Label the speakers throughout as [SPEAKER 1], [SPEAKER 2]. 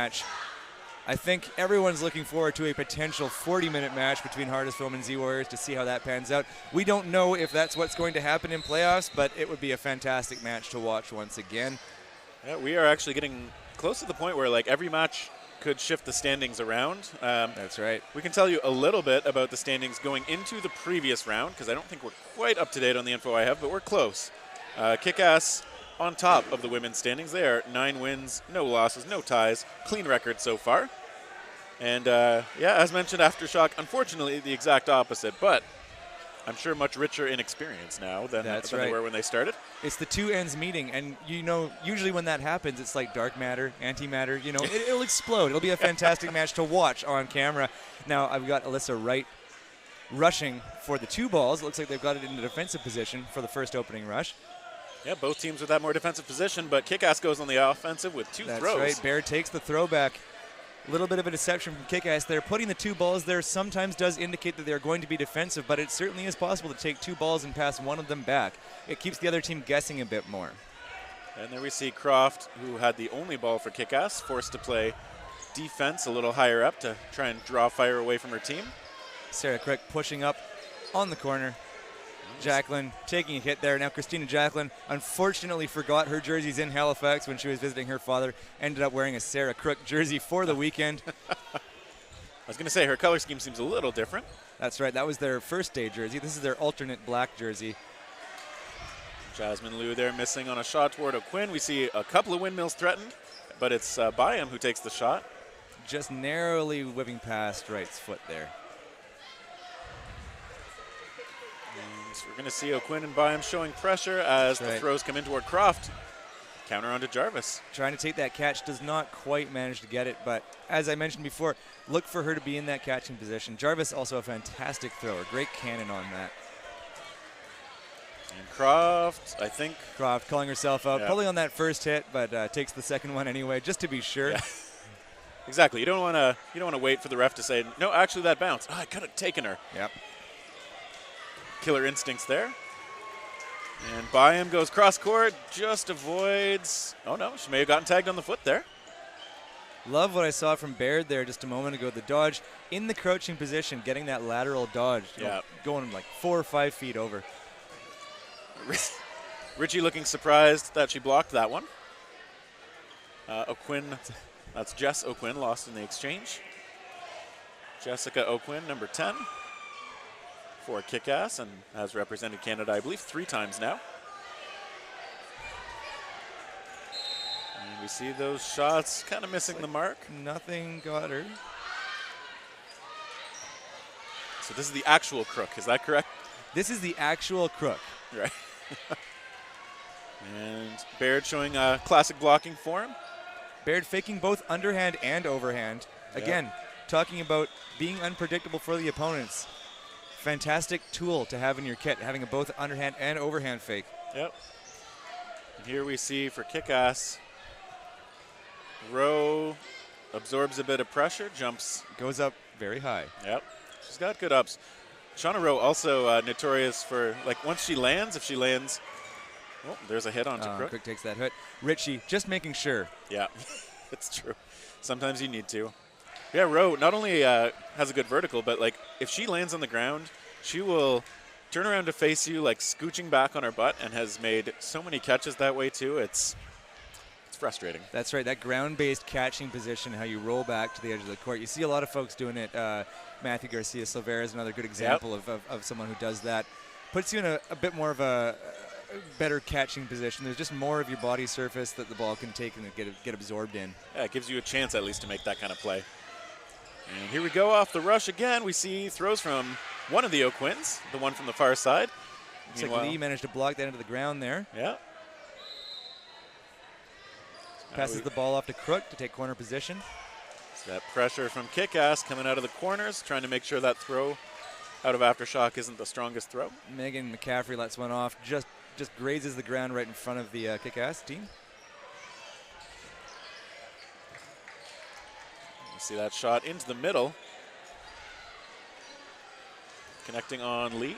[SPEAKER 1] match. I think everyone's looking forward to a potential 40-minute match between Hardest Foam and Z Warriors to see how that pans out. We don't know if that's what's going to happen in playoffs, but it would be a fantastic match to watch once again.
[SPEAKER 2] Yeah, we are actually getting close to the point where like every match could shift the standings around.
[SPEAKER 1] That's right.
[SPEAKER 2] We can tell you a little bit about the standings going into the previous round, because I don't think we're quite up to date on the info I have, but we're close. Kickass on top of the women's standings. They are 9 wins, no losses, no ties, clean record so far. And yeah, as mentioned, Aftershock, unfortunately the exact opposite, but I'm sure much richer in experience now than they were when they started.
[SPEAKER 1] It's the two ends meeting, and you know, usually when that happens, it's like dark matter, antimatter. You know, it'll explode. It'll be a fantastic match to watch on camera. Now I've got Alyssa Wright rushing for the 2 balls. It looks like they've got it in the defensive position for the first opening rush.
[SPEAKER 2] Yeah, both teams with that more defensive position, but Kickass goes on the offensive with 2 throws.
[SPEAKER 1] That's right. Baird takes the throwback. A little bit of a deception from Kickass there. Putting the 2 balls there sometimes does indicate that they're going to be defensive, but it certainly is possible to take 2 balls and pass one of them back. It keeps the other team guessing a bit more.
[SPEAKER 2] And there we see Croft, who had the only ball for Kickass, forced to play defense a little higher up to try and draw fire away from her team.
[SPEAKER 1] Sarah Crick pushing up on the corner. Jacqueline taking a hit there. Now Christina Jacqueline unfortunately forgot her jerseys in Halifax when she was visiting her father. Ended up wearing a Sarah Crook jersey for the weekend.
[SPEAKER 2] I was going to say, her color scheme seems a little different.
[SPEAKER 1] That's right. That was their first day jersey. This is their alternate black jersey.
[SPEAKER 2] Jasmine Liu there missing on a shot toward O'Quinn. We see a couple of windmills threatened, but it's Byam who takes the shot.
[SPEAKER 1] Just narrowly whipping past Wright's foot there.
[SPEAKER 2] So we're going to see O'Quinn and Byam showing pressure as the throws come in toward Croft. Counter onto Jarvis. Trying
[SPEAKER 1] to take that catch, does not quite manage to get it, but as I mentioned before, look for her to be in that catching position. Jarvis also a fantastic thrower, great cannon on that.
[SPEAKER 2] And Croft, I think.
[SPEAKER 1] Croft calling herself out, probably on that first hit, but takes the second one anyway, just to be sure.
[SPEAKER 2] Yeah. Exactly. You don't want to wait for the ref to say, no, actually that bounced. Oh, I could have taken her.
[SPEAKER 1] Yep.
[SPEAKER 2] Killer instincts there. And Byam goes cross court, just avoids. Oh no, she may have gotten tagged on the foot there.
[SPEAKER 1] Love what I saw from Baird there just a moment ago. The dodge in the crouching position, getting that lateral dodge. Going like 4 or 5 feet over.
[SPEAKER 2] Richie looking surprised that she blocked that one. O'Quinn, that's Jess O'Quinn, lost in the exchange. Jessica O'Quinn, number 10. For Kickass, and has represented Canada, I believe, 3 times now. And we see those shots kind of missing the mark.
[SPEAKER 1] Nothing got her.
[SPEAKER 2] So this is the actual crook, is that correct?
[SPEAKER 1] This is the actual crook.
[SPEAKER 2] Right. And Baird showing a classic blocking form.
[SPEAKER 1] Baird faking both underhand and overhand. Again, talking about being unpredictable for the opponents. Fantastic tool to have in your kit, having a both underhand and overhand fake.
[SPEAKER 2] Yep. And here we see for Kickass, Rowe absorbs a bit of pressure, jumps.
[SPEAKER 1] Goes up very high.
[SPEAKER 2] Yep. She's got good ups. Shauna Rowe also notorious for, like, once she lands, if she lands, oh, there's a hit onto Crook.
[SPEAKER 1] Crook takes that hit. Richie, just making sure.
[SPEAKER 2] Yeah, it's true. Sometimes you need to. Yeah, Rowe not only has a good vertical, but like if she lands on the ground, she will turn around to face you like scooching back on her butt, and has made so many catches that way too. It's frustrating.
[SPEAKER 1] That's right, that ground-based catching position, how you roll back to the edge of the court. You see a lot of folks doing it. Matthew Garcia-Silvera is another good example of someone who does that. Puts you in a bit more of a better catching position. There's just more of your body surface that the ball can take and get absorbed in.
[SPEAKER 2] Yeah, it gives you a chance at least to make that kind of play. And here we go off the rush again. We see throws from one of the O'Quinns, the one from the far side.
[SPEAKER 1] Looks like Lee managed to block that into the ground there.
[SPEAKER 2] Yeah.
[SPEAKER 1] Passes the ball off to Crook to take corner position.
[SPEAKER 2] So that pressure from Kickass coming out of the corners, trying to make sure that throw out of Aftershock isn't the strongest throw.
[SPEAKER 1] Megan McCaffrey lets one off, just grazes the ground right in front of the Kickass team.
[SPEAKER 2] See that shot into the middle. Connecting on Lee.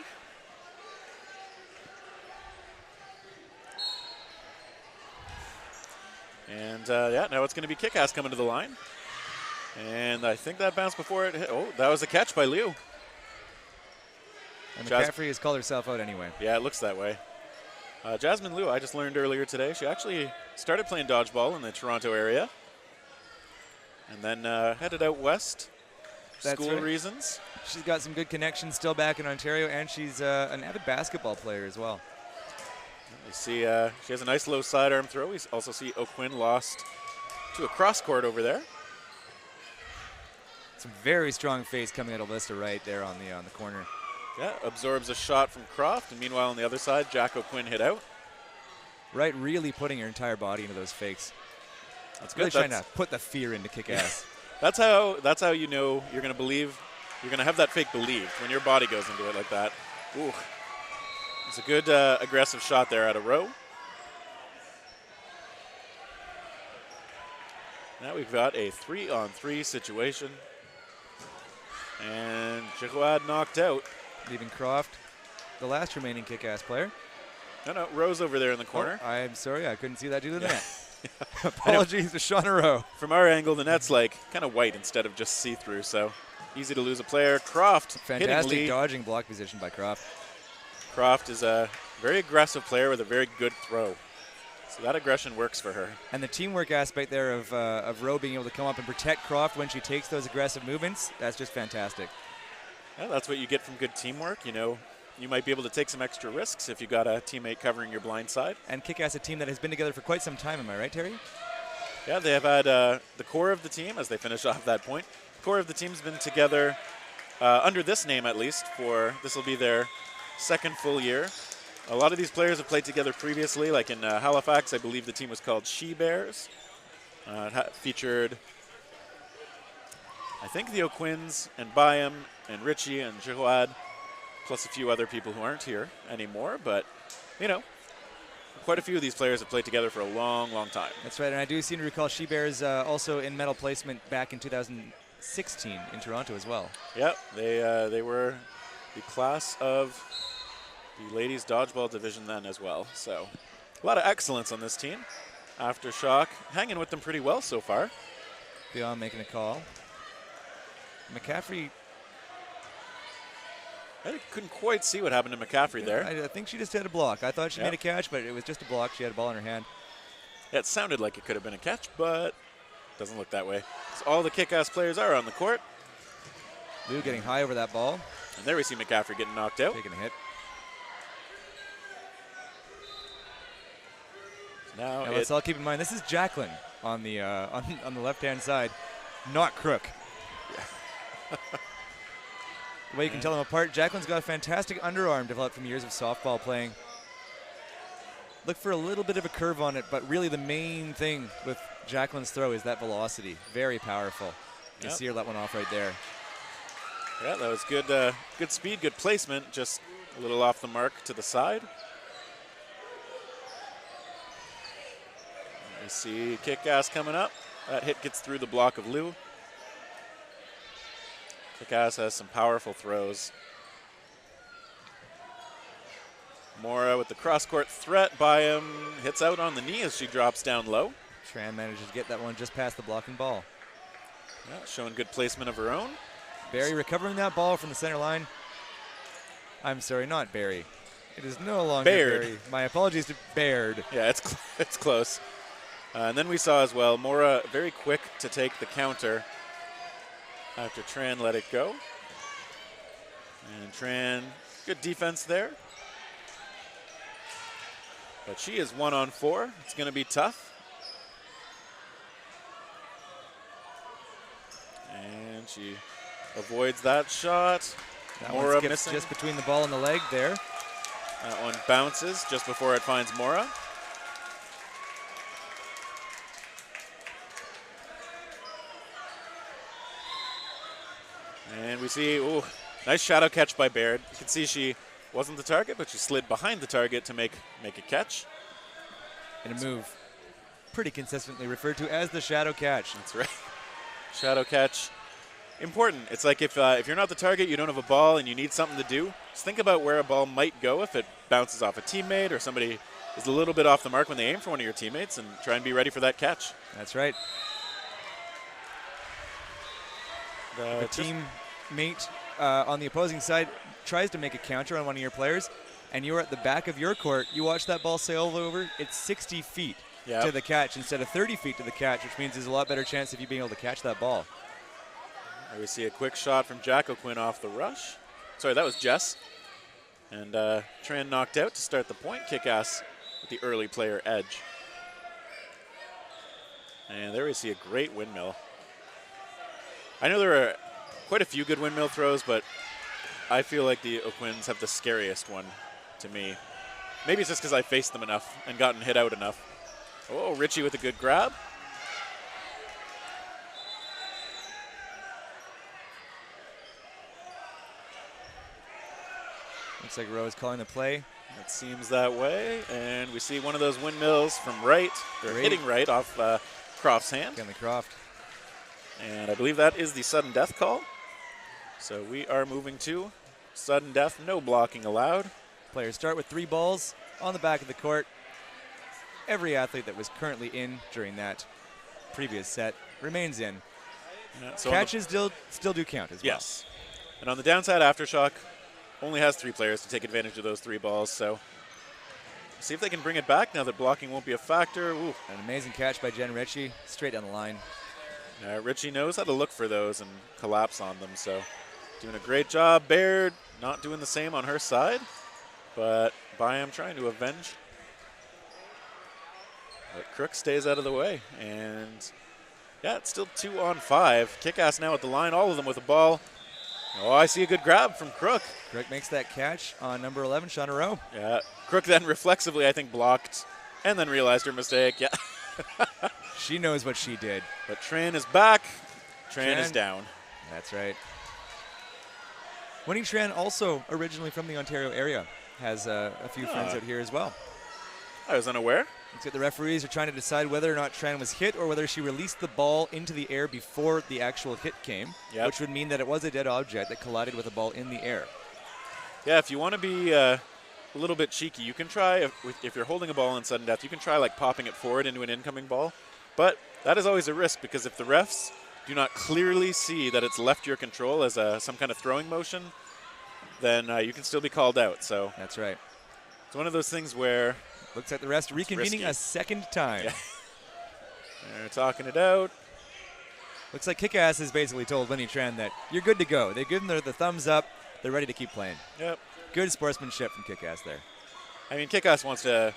[SPEAKER 2] And yeah, now it's going to be Kickass coming to the line. And I think that bounced before it hit. Oh, that was a catch by Liu.
[SPEAKER 1] And McCaffrey has called herself out anyway.
[SPEAKER 2] Yeah, it looks that way. Jasmine Liu, I just learned earlier today, she actually started playing dodgeball in the Toronto area. And then headed out west, school reasons.
[SPEAKER 1] She's got some good connections still back in Ontario, and she's an avid basketball player as well.
[SPEAKER 2] You see she has a nice low sidearm throw. We also see O'Quinn lost to a cross court over there.
[SPEAKER 1] Some very strong face coming out of Lista right there on the corner.
[SPEAKER 2] Yeah, absorbs a shot from Croft, and meanwhile on the other side, Jack O'Quinn hit out.
[SPEAKER 1] Right, really putting her entire body into those fakes.
[SPEAKER 2] That's
[SPEAKER 1] really
[SPEAKER 2] good.
[SPEAKER 1] Trying to put the fear into Kickass.
[SPEAKER 2] That's how you know you're going to believe. You're going to have that fake believed when your body goes into it like that. Ooh. It's a good aggressive shot there out of row. Now we've got a 3-on-3 situation. And Jihuad knocked out.
[SPEAKER 1] Leaving Croft, the last remaining Kickass player.
[SPEAKER 2] No, Rose over there in the corner.
[SPEAKER 1] Oh, I'm sorry, I couldn't see that due to the net. Apologies to Shauna Rowe.
[SPEAKER 2] From our angle, the net's like kind of white instead of just see-through, so easy to lose a player. Croft,
[SPEAKER 1] fantastic dodging block position by Croft.
[SPEAKER 2] Croft is a very aggressive player with a very good throw. So that aggression works for her.
[SPEAKER 1] And the teamwork aspect there of Rowe being able to come up and protect Croft when she takes those aggressive movements, that's just fantastic.
[SPEAKER 2] Yeah, that's what you get from good teamwork. You know, you might be able to take some extra risks if you got a teammate covering your blind side.
[SPEAKER 1] And Kickass, a team that has been together for quite some time, am I right, Terry?
[SPEAKER 2] Yeah, they have had the core of the team, as they finish off that point. The core of the team's been together under this name at least this will be their second full year. A lot of these players have played together previously, like in Halifax, I believe the team was called She Bears. It featured, I think, the O'Quinns and Byam and Richie and Jihuad, plus a few other people who aren't here anymore. But, you know, quite a few of these players have played together for a long, long time.
[SPEAKER 1] That's right, and I do seem to recall She Bears also in medal placement back in 2016 in Toronto as well.
[SPEAKER 2] Yep, they were the class of the ladies dodgeball division then as well. So a lot of excellence on this team. Aftershock hanging with them pretty well so far.
[SPEAKER 1] Beyond making a call. McCaffrey.
[SPEAKER 2] I couldn't quite see what happened to McCaffrey there.
[SPEAKER 1] I think she just had a block. I thought she made a catch, but it was just a block. She had a ball in her hand.
[SPEAKER 2] Yeah, it sounded like it could have been a catch, but doesn't look that way. So all the Kickass players are on the court.
[SPEAKER 1] Lou getting high over that ball.
[SPEAKER 2] And there we see McCaffrey getting knocked out.
[SPEAKER 1] Taking a hit.
[SPEAKER 2] Now
[SPEAKER 1] let's all keep in mind, this is Jacqueline on the on the left-hand side, not Crook. Yeah. The way you can tell them apart, Jacqueline's got a fantastic underarm developed from years of softball playing. Look for a little bit of a curve on it, but really the main thing with Jacqueline's throw is that velocity. Very powerful. You see her let one off right there.
[SPEAKER 2] Yeah, that was good, good speed, good placement, just a little off the mark to the side. We see Kickass coming up. That hit gets through the block of Lou. Kickass has some powerful throws. Mora with the cross-court threat by him. Hits out on the knee as she drops down low.
[SPEAKER 1] Tran manages to get that one just past the blocking ball.
[SPEAKER 2] Yeah, showing good placement of her own.
[SPEAKER 1] Barry recovering that ball from the center line. I'm sorry, not Barry. It is no longer
[SPEAKER 2] Baird.
[SPEAKER 1] Barry. My apologies to Baird.
[SPEAKER 2] Yeah, it's close. And then we saw as well, Mora very quick to take the counter after Tran let it go. And Tran, good defense there. But she is 1-on-4. It's going to be tough. And she avoids that shot.
[SPEAKER 1] That
[SPEAKER 2] Mora
[SPEAKER 1] one
[SPEAKER 2] missing.
[SPEAKER 1] Just between the ball and the leg there.
[SPEAKER 2] That one bounces just before it finds Mora. And we see, ooh, nice shadow catch by Baird. You can see she wasn't the target, but she slid behind the target to make a catch.
[SPEAKER 1] And a move pretty consistently referred to as the shadow catch.
[SPEAKER 2] That's right. Shadow catch, important. It's like if you're not the target, you don't have a ball, and you need something to do, just think about where a ball might go if it bounces off a teammate or somebody is a little bit off the mark when they aim for one of your teammates, and try and be ready for that catch.
[SPEAKER 1] That's right. If a teammate on the opposing side tries to make a counter on one of your players, and you're at the back of your court, you watch that ball sail over, it's 60 feet to the catch instead of 30 feet to the catch, which means there's a lot better chance of you being able to catch that ball.
[SPEAKER 2] There we see a quick shot from Jack O'Quinn off the rush. Sorry, that was Jess. And Tran knocked out to start the point. Kickass with the early player edge. And there we see a great windmill. I know there are quite a few good windmill throws, but I feel like the O'Quinns have the scariest one to me. Maybe it's just because I faced them enough and gotten hit out enough. Oh, Richie with a good grab.
[SPEAKER 1] Looks like Rowe is calling the play.
[SPEAKER 2] It seems that way. And we see one of those windmills from right. They're hitting right off Croft's hand.
[SPEAKER 1] Kenley Croft.
[SPEAKER 2] And I believe that is the sudden death call. So we are moving to sudden death, no blocking allowed.
[SPEAKER 1] Players start with 3 balls on the back of the court. Every athlete that was currently in during that previous set remains in. Yeah, so catches still do count as well.
[SPEAKER 2] Yes. And on the downside, Aftershock only has 3 players to take advantage of those 3 balls. So see if they can bring it back now that blocking won't be a factor. Ooh.
[SPEAKER 1] An amazing catch by Jen Ritchie, straight down the line.
[SPEAKER 2] Ritchie knows how to look for those and collapse on them. So doing a great job. Baird not doing the same on her side. But Byam trying to avenge. But Crook stays out of the way. And yeah, it's still 2 on 5. Kickass now at the line, all of them with a ball. Oh, I see a good grab from Crook.
[SPEAKER 1] Crook makes that catch on number 11, Shauna Rowe.
[SPEAKER 2] Yeah, Crook then reflexively, I think, blocked and then realized her mistake. Yeah.
[SPEAKER 1] She knows what she did.
[SPEAKER 2] But Tran is back. Tran is down.
[SPEAKER 1] That's right. Winning Tran, also originally from the Ontario area, has a few friends out here as well.
[SPEAKER 2] I was unaware.
[SPEAKER 1] Looks like the referees are trying to decide whether or not Tran was hit or whether she released the ball into the air before the actual hit came, which would mean that it was a dead object that collided with a ball in the air.
[SPEAKER 2] Yeah, if you want to be a little bit cheeky, you can try, if you're holding a ball in sudden death, you can try like popping it forward into an incoming ball. But that is always a risk because if the refs do not clearly see that it's left your control as some kind of throwing motion, then you can still be called out. So
[SPEAKER 1] that's right.
[SPEAKER 2] It's one of those things where
[SPEAKER 1] looks like the rest reconvening a second time.
[SPEAKER 2] Yeah. They're talking it out.
[SPEAKER 1] Looks like Kickass has basically told Winnie Tran that you're good to go. They've given her the thumbs up. They're ready to keep playing.
[SPEAKER 2] Yep.
[SPEAKER 1] Good sportsmanship from Kickass there.
[SPEAKER 2] I mean, Kickass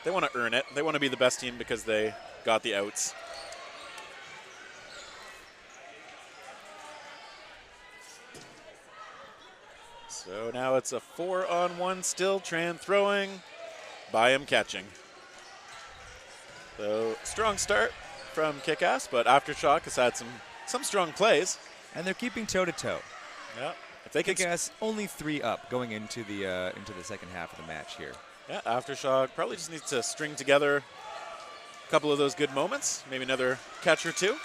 [SPEAKER 2] they want to earn it. They want to be the best team because they got the outs. So now it's a 4-on-1 still. Tran throwing, Byam catching. So strong start from Kickass, but Aftershock has had some strong plays.
[SPEAKER 1] And they're keeping toe-to-toe.
[SPEAKER 2] Yeah. If they
[SPEAKER 1] Kickass only 3 up going into the second half of the match here.
[SPEAKER 2] Yeah, Aftershock probably just needs to string together a couple of those good moments, maybe another catch or 2.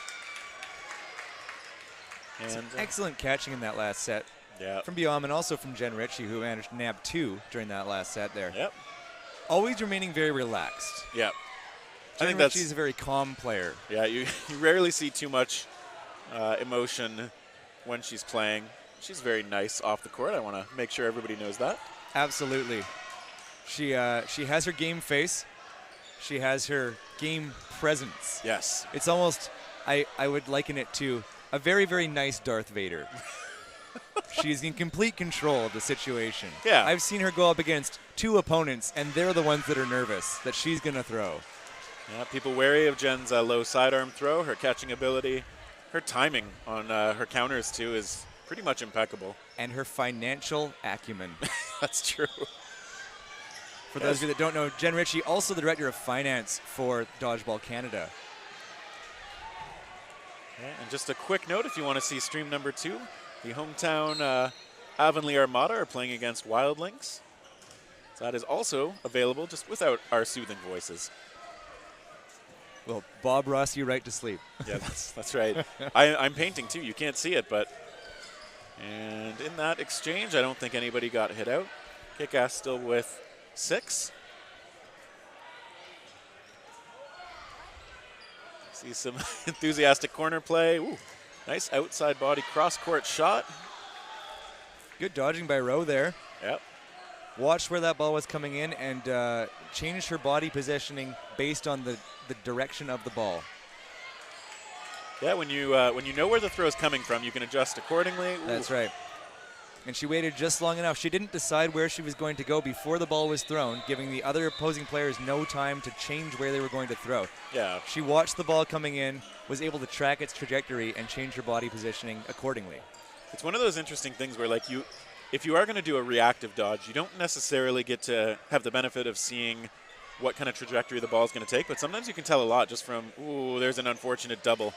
[SPEAKER 2] And
[SPEAKER 1] excellent catching in that last set.
[SPEAKER 2] Yeah.
[SPEAKER 1] From Biom and also from Jen Ritchie, who managed to nab 2 during that last set there.
[SPEAKER 2] Yep.
[SPEAKER 1] Always remaining very relaxed.
[SPEAKER 2] Yep.
[SPEAKER 1] I think Ritchie's a very calm player.
[SPEAKER 2] Yeah, you rarely see too much emotion when she's playing. She's very nice off the court. I want to make sure everybody knows that.
[SPEAKER 1] Absolutely. She has her game face. She has her game presence.
[SPEAKER 2] Yes.
[SPEAKER 1] It's almost, I would liken it to a very, very nice Darth Vader. She's in complete control of the situation.
[SPEAKER 2] Yeah.
[SPEAKER 1] I've seen her go up against 2 opponents, and they're the ones that are nervous that she's going to throw.
[SPEAKER 2] Yeah, people wary of Jen's low sidearm throw, her catching ability. Her timing on her counters, too, is pretty much impeccable.
[SPEAKER 1] And her financial acumen.
[SPEAKER 2] That's true.
[SPEAKER 1] For those of you that don't know, Jen Ritchie, also the director of finance for Dodgeball Canada.
[SPEAKER 2] Yeah, and just a quick note, if you want to see stream number 2, the hometown Avonlea Armada are playing against Wild Lynx. So that is also available, just without our soothing voices.
[SPEAKER 1] Well, Bob Ross, you right to sleep.
[SPEAKER 2] Yeah, that's right. I'm painting too. You can't see it, but. And in that exchange, I don't think anybody got hit out. Kickass still with 6. See some enthusiastic corner play. Ooh, nice outside body cross-court shot.
[SPEAKER 1] Good dodging by Rowe there.
[SPEAKER 2] Yep.
[SPEAKER 1] Watched where that ball was coming in and changed her body positioning based on the direction of the ball.
[SPEAKER 2] Yeah, when you know where the throw is coming from, you can adjust accordingly. Ooh.
[SPEAKER 1] That's right. And she waited just long enough. She didn't decide where she was going to go before the ball was thrown, giving the other opposing players no time to change where they were going to throw.
[SPEAKER 2] Yeah.
[SPEAKER 1] She watched the ball coming in, was able to track its trajectory, and change her body positioning accordingly.
[SPEAKER 2] It's one of those interesting things where, like, if you are going to do a reactive dodge, you don't necessarily get to have the benefit of seeing what kind of trajectory the ball is going to take, but sometimes you can tell a lot just from, ooh, there's an unfortunate double.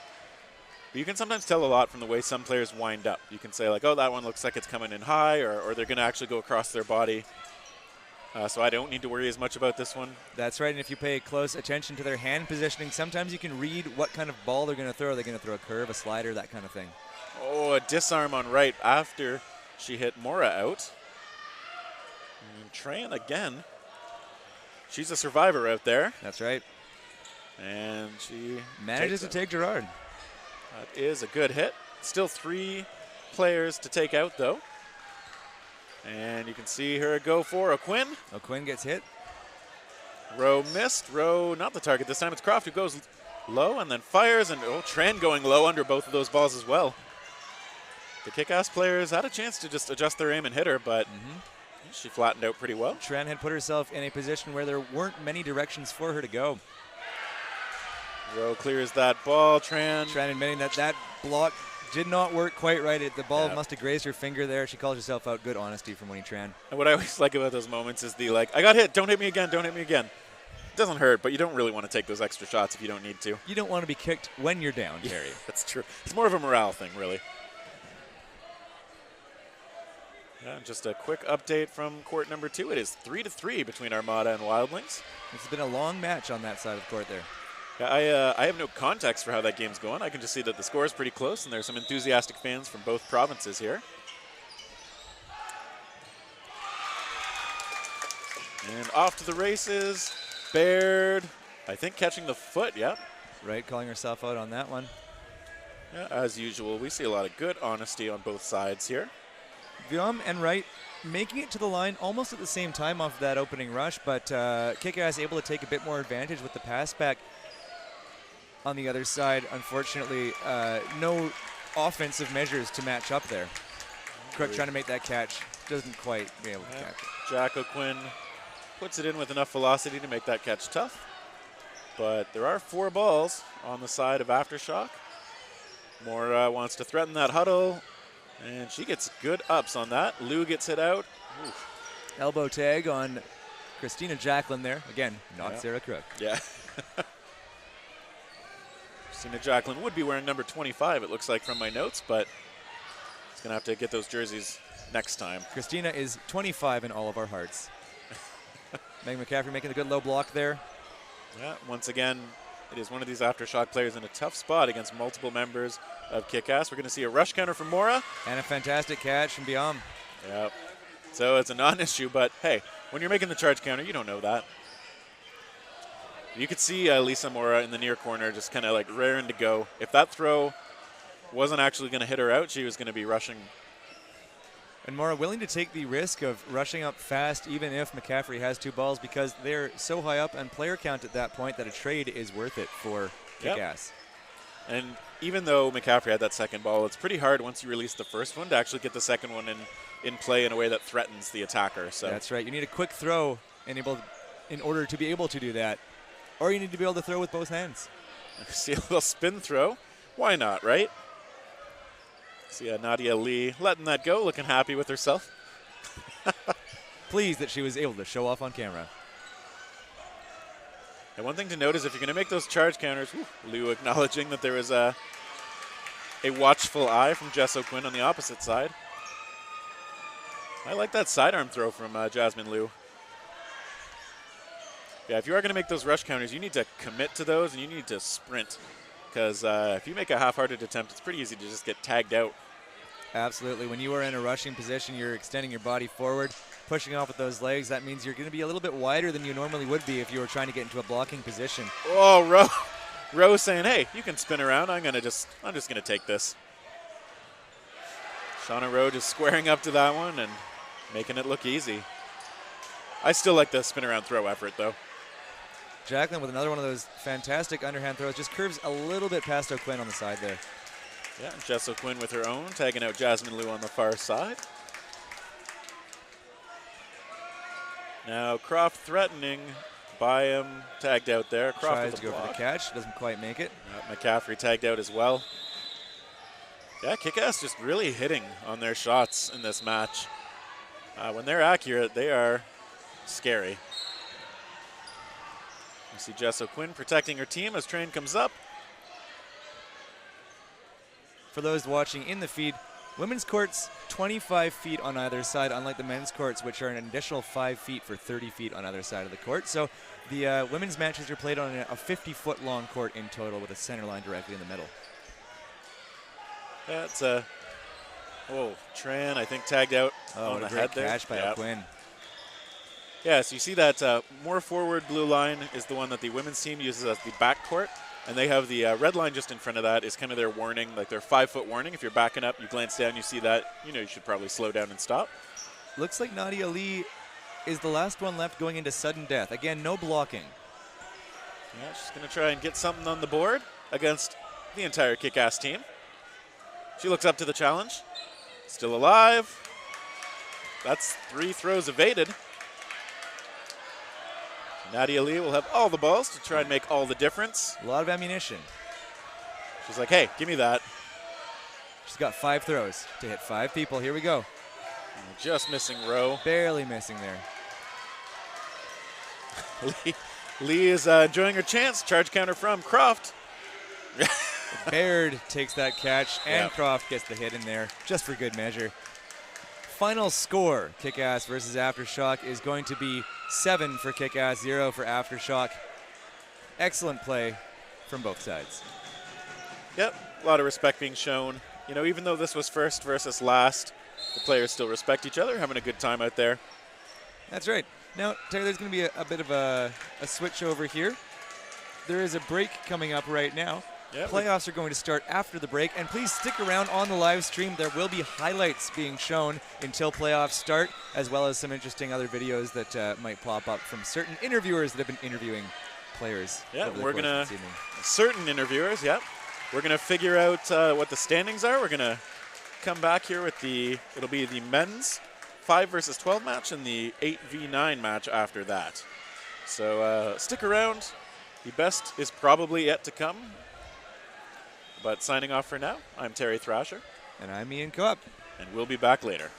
[SPEAKER 2] But you can sometimes tell a lot from the way some players wind up. You can say, like, oh, that one looks like it's coming in high, or they're going to actually go across their body. So I don't need to worry as much about this one.
[SPEAKER 1] That's right, and if you pay close attention to their hand positioning, sometimes you can read what kind of ball they're going to throw. Are they going to throw a curve, a slider, that kind of thing?
[SPEAKER 2] Oh, a disarm on right after she hit Mora out. And Tran again. She's a survivor out there.
[SPEAKER 1] That's right.
[SPEAKER 2] And she
[SPEAKER 1] manages to take Gerard.
[SPEAKER 2] That is a good hit. Still 3 players to take out, though. And you can see her go for O'Quinn.
[SPEAKER 1] O'Quinn gets hit.
[SPEAKER 2] Rowe missed. Rowe, not the target this time. It's Croft who goes low and then fires. And Tran going low under both of those balls as well. The Kickass players had a chance to just adjust their aim and hit her, but she flattened out pretty well.
[SPEAKER 1] Tran had put herself in a position where there weren't many directions for her to go.
[SPEAKER 2] Rowe clears that ball. Tran
[SPEAKER 1] admitting that block did not work quite right. The ball must have grazed her finger there. She calls herself out. Good honesty from Winnie Tran.
[SPEAKER 2] And what I always like about those moments is the, like, I got hit. Don't hit me again. Don't hit me again. It doesn't hurt, but you don't really want to take those extra shots if you don't need to.
[SPEAKER 1] You don't want to be kicked when you're down, Terry.
[SPEAKER 2] That's true. It's more of a morale thing, really. Yeah, just a quick update from court number 2. It is 3-3 between Armada and Wildlings.
[SPEAKER 1] It's been a long match on that side of the court there.
[SPEAKER 2] Yeah, I have no context for how that game's going. I can just see that the score is pretty close, and there's some enthusiastic fans from both provinces here. And off to the races. Baird, I think, catching the foot, yeah.
[SPEAKER 1] Right, calling herself out on that one.
[SPEAKER 2] Yeah, as usual, we see a lot of good honesty on both sides here.
[SPEAKER 1] Viam and Wright making it to the line almost at the same time off that opening rush, but Kickass able to take a bit more advantage with the pass back. On the other side, unfortunately, no offensive measures to match up there. Crook trying to make that catch, doesn't quite be able to catch it.
[SPEAKER 2] Jack O'Quinn puts it in with enough velocity to make that catch tough. But there are 4 balls on the side of Aftershock. Moore wants to threaten that huddle, and she gets good ups on that. Lou gets hit out. Oof.
[SPEAKER 1] Elbow tag on Christina Jacqueline there. Again, not Sarah Crook.
[SPEAKER 2] Yeah. Christina Jacqueline would be wearing number 25, it looks like from my notes, but she's going to have to get those jerseys next time.
[SPEAKER 1] Christina is 25 in all of our hearts. Meg McCaffrey making a good low block there.
[SPEAKER 2] Yeah, once again, it is one of these Aftershock players in a tough spot against multiple members of Kickass. We're going to see a rush counter from Mora.
[SPEAKER 1] And a fantastic catch from Biam.
[SPEAKER 2] Yep. So it's a non-issue, but hey, when you're making the charge counter, you don't know that. You could see Lisa Mora in the near corner just kind of like raring to go. If that throw wasn't actually going to hit her out, she was going to be rushing.
[SPEAKER 1] And Mora willing to take the risk of rushing up fast even if McCaffrey has 2 balls because they're so high up on player count at that point that a trade is worth it for Kickass.
[SPEAKER 2] And even though McCaffrey had that second ball, it's pretty hard once you release the first one to actually get the second one in play in a way that threatens the attacker. So
[SPEAKER 1] that's right. You need a quick throw in order to be able to do that. Or you need to be able to throw with both hands.
[SPEAKER 2] See a little spin throw. Why not, right? See Nadia Lee letting that go, looking happy with herself.
[SPEAKER 1] Pleased that she was able to show off on camera.
[SPEAKER 2] And one thing to note is if you're going to make those charge counters, Lou acknowledging that there was a watchful eye from Jess O'Quinn on the opposite side. I like that sidearm throw from Jasmine Liu. Yeah, if you are going to make those rush counters, you need to commit to those and you need to sprint. Because if you make a half-hearted attempt, it's pretty easy to just get tagged out.
[SPEAKER 1] Absolutely. When you are in a rushing position, you're extending your body forward, pushing off with those legs. That means you're going to be a little bit wider than you normally would be if you were trying to get into a blocking position.
[SPEAKER 2] Oh, Rowe saying, hey, you can spin around. I'm just gonna take this. Shauna Rowe just squaring up to that one and making it look easy. I still like the spin around throw effort though.
[SPEAKER 1] Jacqueline with another one of those fantastic underhand throws. Just curves a little bit past O'Quinn on the side there.
[SPEAKER 2] Yeah, Jess O'Quinn with her own, tagging out Jasmine Liu on the far side. Now Croft threatening. Byam tagged out there. Croft
[SPEAKER 1] tries
[SPEAKER 2] with
[SPEAKER 1] to go
[SPEAKER 2] block.
[SPEAKER 1] for the catch, doesn't quite make it.
[SPEAKER 2] McCaffrey tagged out as well. Yeah, Kickass just really hitting on their shots in this match. When they're accurate, they are scary. You see Jess O'Quinn protecting her team as train comes up.
[SPEAKER 1] For those watching in the feed, women's courts 25 feet on either side, unlike the men's courts, which are an additional 5 feet for 30 feet on either side of the court. So the women's matches are played on a 50-foot long court in total with a center line directly in the middle.
[SPEAKER 2] That's Tran, I think, tagged out on the head there.
[SPEAKER 1] Catch by O'Quinn.
[SPEAKER 2] Yeah, so you see that more forward blue line is the one that the women's team uses as the back court, and they have the red line just in front of that is kind of their warning, like their 5-foot warning. If you're backing up, you glance down, you see that, you should probably slow down and stop.
[SPEAKER 1] Looks like Nadia Lee is the last one left going into sudden death. Again, no blocking.
[SPEAKER 2] Yeah, she's going to try and get something on the board against the entire Kickass team. She looks up to the challenge. Still alive. That's 3 throws evaded. Nadia Lee will have all the balls to try and make all the difference.
[SPEAKER 1] A lot of ammunition.
[SPEAKER 2] She's like, hey, give me that.
[SPEAKER 1] She's got 5 throws to hit 5 people. Here we go.
[SPEAKER 2] Just missing Rowe.
[SPEAKER 1] Barely missing there.
[SPEAKER 2] Lee is enjoying her chance. Charge counter from Croft.
[SPEAKER 1] Baird takes that catch, and Croft gets the hit in there, just for good measure. Final score, Kickass versus Aftershock, is going to be 7 for Kickass, 0 for Aftershock. Excellent play from both sides.
[SPEAKER 2] Yep, a lot of respect being shown. Even though this was first versus last, the players still respect each other, having a good time out there.
[SPEAKER 1] That's right. Now, Terry, there's going to be a bit of a switch over here. There is a break coming up right now. Yep. Playoffs are going to start after the break, and please stick around on the live stream. There will be highlights being shown until playoffs start, as well as some interesting other videos that might pop up from certain interviewers that have been interviewing players.
[SPEAKER 2] Yeah, we're going to, certain interviewers, yep. We're going to figure out what the standings are. We're going to come back here with it'll be the men's 5 versus 12 match and the 8v9 match after that. So stick around. The best is probably yet to come. But signing off for now, I'm Terry Thrasher.
[SPEAKER 1] And I'm Ian Kopp.
[SPEAKER 2] And we'll be back later.